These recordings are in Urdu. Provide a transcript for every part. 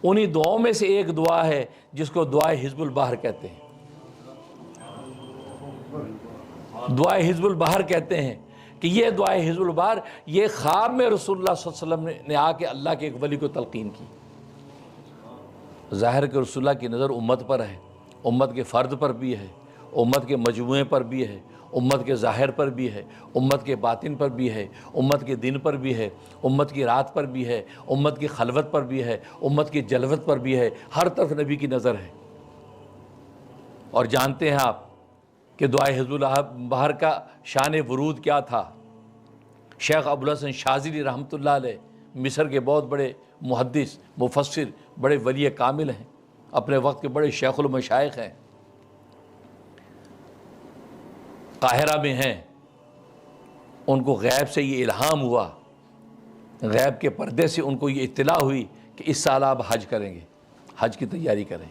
انہی دعاؤں میں سے ایک دعا ہے جس کو دعائے حزب البحر کہتے ہیں. دعائے حزب البحر کہتے ہیں کہ یہ دعائے حزب البحر یہ خواب میں رسول اللہ صلی اللہ علیہ وسلم نے آ کے اللہ کے ایک ولی کو تلقین کی. ظاہر کہ رسول اللہ کی نظر امت پر ہے، امت کے فرد پر بھی ہے، امت کے مجموعے پر بھی ہے، امت کے ظاہر پر بھی ہے، امت کے باطن پر بھی ہے، امت کے دن پر بھی ہے، امت کی رات پر بھی ہے، امت کی خلوت پر بھی ہے، امت کی جلوت پر بھی ہے. ہر طرف نبی کی نظر ہے. اور جانتے ہیں آپ کہ دعائے حزب البحر کا شان ورود کیا تھا؟ شیخ ابوالحسن شاذلی رحمۃ اللہ علیہ مصر کے بہت بڑے محدث، مفسر، بڑے ولی کامل ہیں، اپنے وقت کے بڑے شیخ المشائخ ہیں، قاہرہ میں ہیں. ان کو غیب سے یہ الہام ہوا، غیب کے پردے سے ان کو یہ اطلاع ہوئی کہ اس سال آپ حج کریں گے، حج کی تیاری کریں.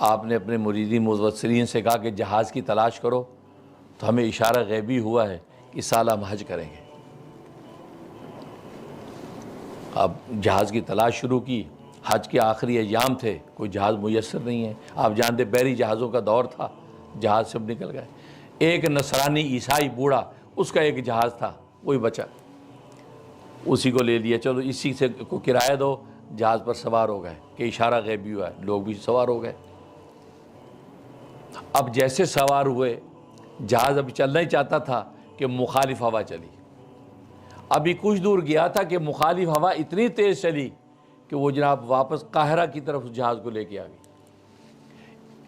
آپ نے اپنے مریدین متوسلین سے کہا کہ جہاز کی تلاش کرو، تو ہمیں اشارہ غیبی ہوا ہے کہ اس سال ہم حج کریں گے. اب جہاز کی تلاش شروع کی. حج کے آخری ایام تھے، کوئی جہاز میسر نہیں ہے. آپ جانتے بحری جہازوں کا دور تھا، جہاز سب نکل گئے. ایک نصرانی عیسائی بوڑھا، اس کا ایک جہاز تھا، وہی بچا، اسی کو لے لیا، چلو اسی سے کو کرایہ دو. جہاز پر سوار ہو گئے کہ اشارہ غیبی ہوا ہے، لوگ بھی سوار ہو گئے. اب جیسے سوار ہوئے، جہاز اب چلنا ہی چاہتا تھا کہ مخالف ہوا چلی. ابھی کچھ دور گیا تھا کہ مخالف ہوا اتنی تیز چلی کہ وہ جناب واپس قاہرہ کی طرف جہاز کو لے کے آ گئی.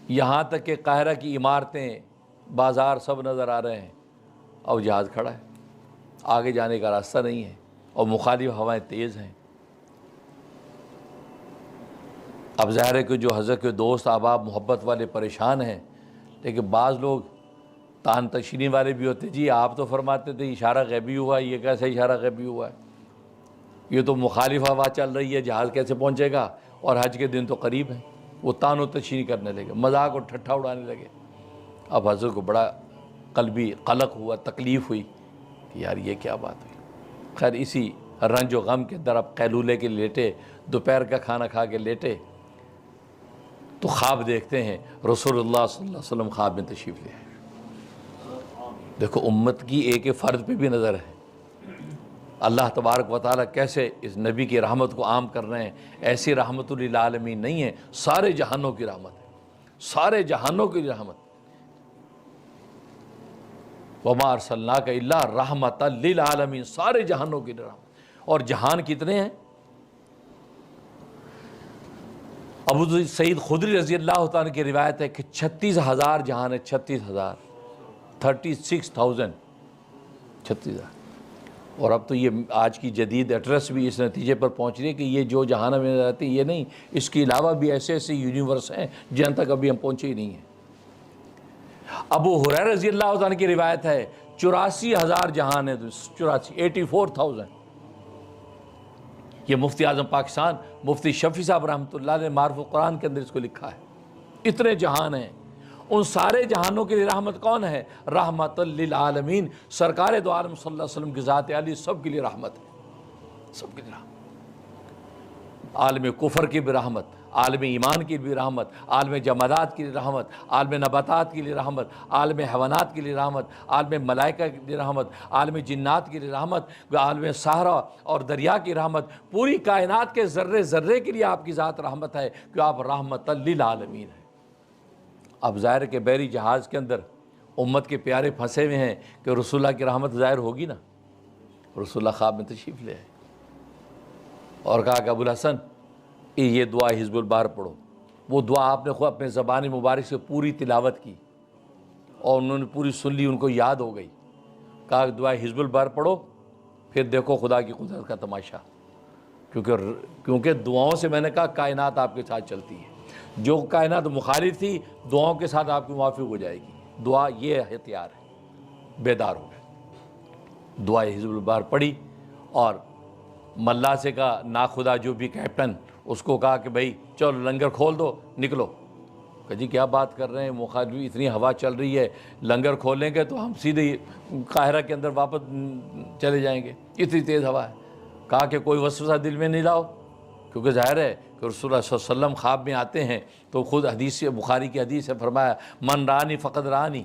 یہاں تک کہ قاہرہ کی عمارتیں، بازار سب نظر آ رہے ہیں، اور جہاز کھڑا ہے، آگے جانے کا راستہ نہیں ہے، اور مخالف ہوائیں تیز ہیں. اب ظاہر ہے کہ جو حضرت کے دوست احباب محبت والے پریشان ہیں، لیکن بعض لوگ تان تشنی والے بھی ہوتے، جی آپ تو فرماتے تھے اشارہ غیبی ہوا، یہ کیسے اشارہ غیبی ہوا ہے؟ یہ تو مخالف ہوا چل رہی ہے، جہاز کیسے پہنچے گا؟ اور حج کے دن تو قریب ہیں. وہ تان و تشنی کرنے لگے، مذاق اور ٹھٹھا اڑانے لگے. اب حضرت کو بڑا قلبی قلق ہوا، تکلیف ہوئی کہ یار یہ کیا بات ہوئی. خیر اسی رنج و غم کے اندر اب قیلولے کے لیٹے، دوپہر کا کھانا کھا کے لیٹے، تو خواب دیکھتے ہیں رسول اللہ صلی اللہ علیہ وسلم خواب میں تشریف لے آئے. دیکھو امت کی ایک فرد پہ بھی نظر ہے. اللہ تبارک و تعالیٰ کیسے اس نبی کی رحمت کو عام کر رہے ہیں. ایسی رحمت للعالمین نہیں ہے، سارے جہانوں کی رحمت ہے، سارے جہانوں کی رحمت. وَمَا أَرْسَلْنَاكَ إِلَّا رَحْمَةً لِلْعَالَمِينَ، سارے جہانوں کی رحمت. اور جہان کتنے ہیں؟ ابو سعید خدری رضی اللہ تعالیٰ کی روایت ہے کہ 36,000 جہان ہے، 36,000، 36,000، 36,000. اور اب تو یہ آج کی جدید ایڈریس بھی اس نتیجے پر پہنچ رہی ہے کہ یہ جو جہان میں رہتے یہ نہیں، اس کے علاوہ بھی ایسے ایسے یونیورس ہیں جہاں تک ابھی ہم پہنچے ہی نہیں ہیں. ابو ہریرہ رضی اللہ عنہ کی روایت ہے 84,000 جہان ہے، 84,000. یہ مفتی اعظم پاکستان مفتی شفیع صاحب رحمۃ اللہ نے معرف القرآن کے اندر اس کو لکھا ہے. اتنے جہان ہیں. ان سارے جہانوں کے لیے رحمت کون ہے؟ رحمت للعالمین. سرکار دو عالم صلی اللہ علیہ وسلم کی ذات عالی سب کے لیے رحمت ہے، سب کے لیے رحمت. عالم کفر کی بھی رحمت، عالم ایمان کی بھی رحمت، عالم جمادات کی لیے رحمت، عالم نباتات کے لیے رحمت، عالم حیوانات کے لیے رحمت، عالم ملائکہ کے لیے رحمت، عالم جنات کے لیے رحمت، عالم صحرا اور دریا کی رحمت. پوری کائنات کے ذرے ذرے کے لیے آپ کی ذات رحمت ہے کہ آپ رحمت للعالمین ہیں. اب ظاہر کہ بحری جہاز کے اندر امت کے پیارے پھنسے ہوئے ہیں کہ رسول اللہ کی رحمت ظاہر ہوگی نا. رسول اللہ خواب میں تشریف لے آئے اور کہا کہ ابوالحسن یہ دعا حزب البحر پڑھو. وہ دعا آپ نے خود اپنے زبان مبارک سے پوری تلاوت کی اور انہوں نے پوری سن لی، ان کو یاد ہو گئی. کہا کہ دعا حزب البحر پڑھو، پھر دیکھو خدا کی قدرت کا تماشا. کیونکہ دعاؤں سے میں نے کہا کائنات آپ کے ساتھ چلتی ہے. جو کائنات مخالف تھی دعاؤں کے ساتھ آپ کی موافق ہو جائے گی. دعا یہ ہتھیار ہے. بیدار ہو گئے، دعا حزب البحر پڑھی اور ملا سے کہا ناخدا جو بھی کیپٹن، اس کو کہا کہ بھائی چلو لنگر کھول دو، نکلو. کہ جی کیا بات کر رہے ہیں، مخالف اتنی ہوا چل رہی ہے، لنگر کھولیں گے تو ہم سیدھے قاہرہ کے اندر واپس چلے جائیں گے، اتنی تیز ہوا ہے. کہا کہ کوئی وسوسہ دل میں نہیں لاؤ، کیونکہ ظاہر ہے کہ رسول اللہ صلی اللہ علیہ وسلم خواب میں آتے ہیں تو خود حدیث بخاری کی حدیث ہے، فرمایا من رانی فقد رانی،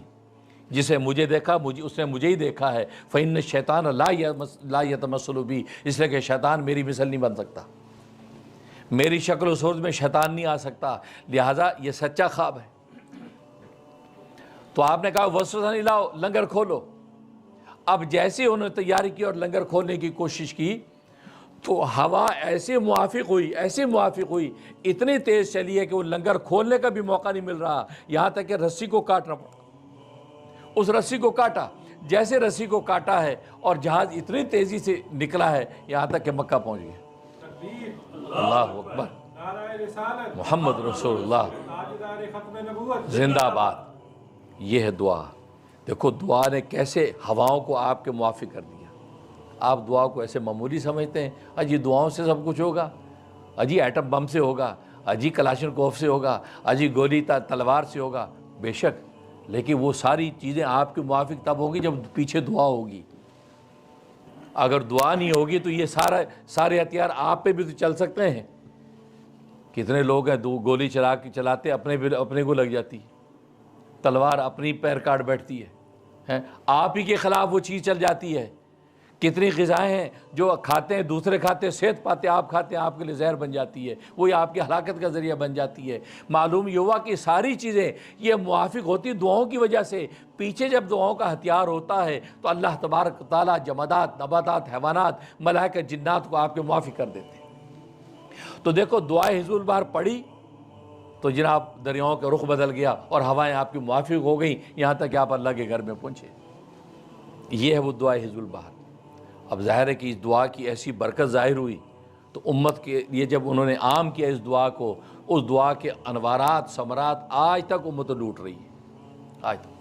جسے مجھے دیکھا اس نے مجھے ہی دیکھا ہے، فإن الشیطان لا یتمثل بی، اس لیے کہ شیطان میری مثل نہیں بن سکتا، میری شکل و صورت میں شیطان نہیں آ سکتا، لہٰذا یہ سچا خواب ہے۔ تو آپ نے کہا وسوسہ نہیں لاؤ، لنگر کھولو۔ اب جیسے انہوں نے تیاری کی اور لنگر کھولنے کی کوشش کی تو ہوا ایسے موافق ہوئی، اتنی تیز چلی ہے کہ وہ لنگر کھولنے کا بھی موقع نہیں مل رہا، یہاں تک کہ رسی کو کاٹنا پڑا۔ اس رسی کو کاٹا، جیسے رسی کو کاٹا ہے اور جہاز اتنی تیزی سے نکلا ہے یہاں تک کہ مکہ پہنچ گیا۔ اللہ اکبر، محمد رسول اللہ زندہ باد۔ یہ ہے دعا۔ دیکھو دعا نے کیسے ہواؤں کو آپ کے موافق کر دیا۔ آپ دعا کو ایسے معمولی سمجھتے ہیں، اجی دعاؤں سے سب کچھ ہوگا، اجی ایٹم بم سے ہوگا، اجی کلاشنکوف سے ہوگا، اجی گولی تلوار سے ہوگا، بے شک، لیکن وہ ساری چیزیں آپ کے موافق تب ہوگی جب پیچھے دعا ہوگی۔ اگر دعا نہیں ہوگی تو یہ سارے ہتھیار آپ پہ بھی تو چل سکتے ہیں۔ کتنے لوگ ہیں گولی چلاتے اپنے کو لگ جاتی، تلوار اپنی پیر کاٹ بیٹھتی ہے، آپ ہی کے خلاف وہ چیز چل جاتی ہے۔ کتنی غذائیں ہیں جو کھاتے ہیں دوسرے کھاتے ہیں، صحت پاتے آپ کھاتے ہیں، آپ کے لیے زہر بن جاتی ہے، وہی آپ کی ہلاکت کا ذریعہ بن جاتی ہے۔ معلوم یہ ہوا کہ ساری چیزیں یہ موافق ہوتی دعاؤں کی وجہ سے۔ پیچھے جب دعاؤں کا ہتھیار ہوتا ہے تو اللہ تبارک تعالیٰ جمادات، نباتات، حیوانات، ملائکہ، جنات کو آپ کے موافق کر دیتے ہیں۔ تو دیکھو دعائے حزب البحر پڑھی تو جناب دریاؤں کا رخ بدل گیا اور ہوائیں آپ کی موافق ہو گئیں، یہاں تک کہ آپ اللہ کے گھر میں پہنچے۔ یہ ہے وہ دعائے حزب البحر۔ اب ظاہر ہے کہ اس دعا کی ایسی برکت ظاہر ہوئی تو امت کے لیے جب انہوں نے عام کیا اس دعا کو، اس دعا کے انوارات ثمرات آج تک امت لوٹ رہی ہے، آج تک۔